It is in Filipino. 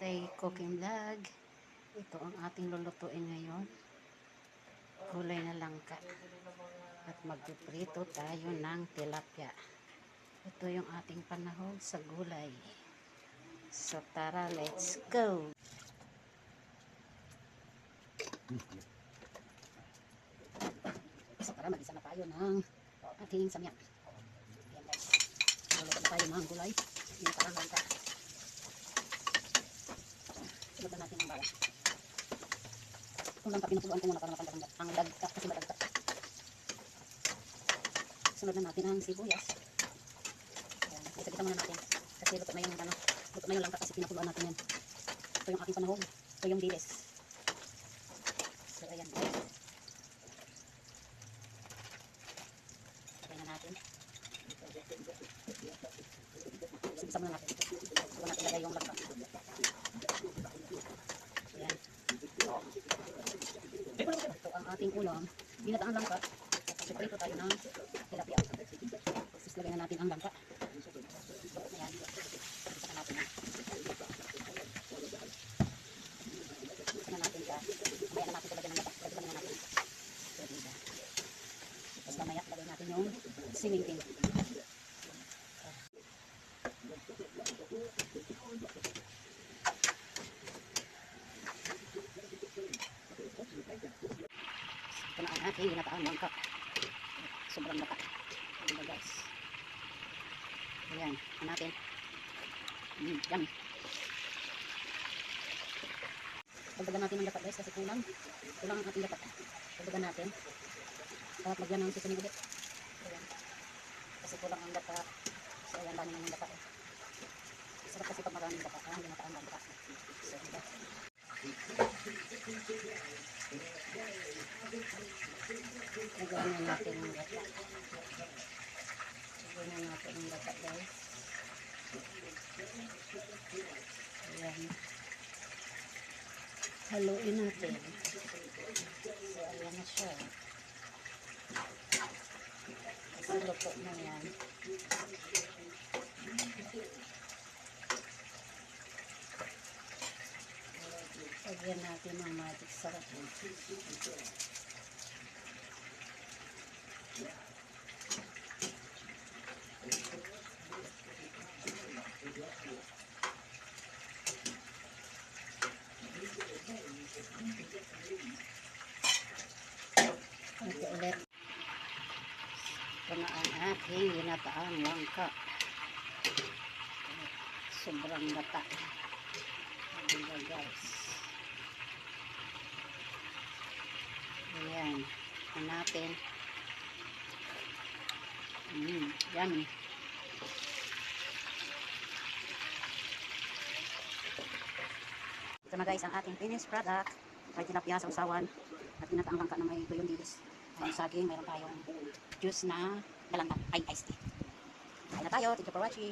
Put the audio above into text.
Sunday cooking vlog. Ito ang ating lulutuin ngayon. Gulay na langka. At magpiprito tayo ng tilapia. Ito yung ating panahon sa gulay. So tara, let's go! So tara, mag-isa na tayo ng ating samyak. Ayan guys. Luluto na tayo ng gulay. Hindi na parang langka. Sunod na natin ang bala. Kung lang pinupuluan ko muna para matanggal ang dagta kasi madagta. Sunod na natin ang sibuyas. Ayan, isa-isa muna natin kasi luto na yung luto na yung langka kasi pinupuluan natin yan. Ito yung aking panahon. Ito yung dilis. So ayan guys. Sabay na natin. Isa-isa muna natin. Huwag natin lagay yung langka. Ayan. Ito ang ating ulam. Binataan langka. Prito tayo ng tilapia. Tapos lagay na natin ang langka. Ayan. Isa na natin. Isa na natin siya. Mamaya na natin ito lagyan ng langka. Lagyan na natin. Tapos mamaya lagay natin yung siminting. Ito na ang ating ginataang langka. Sobrang laka. Ayan guys. Ayan. Ayan natin. Yummy. Dagdagan natin ang dapat guys kasi kulang. Kulang ang ating dapat. Dagdagan natin. At lagyan ng seasoning ulit. Ayan. Kasi kulang ang dapat. So ayan, dami ng dapat. Sarap kasi pag maraming dapat. Ayan, ginataang langka. So diba? Lagyan na natin ang gata. Lagyan na natin ang gata guys. Ayan. Haluin natin. So ayan na siya. Kasi luto na yan. Lagyan natin ang magic sarap. Ito ulit. Ito na ang aking ginataang langka. Sobrang gata. Ayan guys. Ayan. Ayan natin. Yummy. Ito na guys ang ating finished product. May tilapia sa usawan. At ginataang langka na may tuyong dilis. May saging, mayroon tayong juice na galangka. Ay, iced tea. Kain na tayo. Thank you for watching.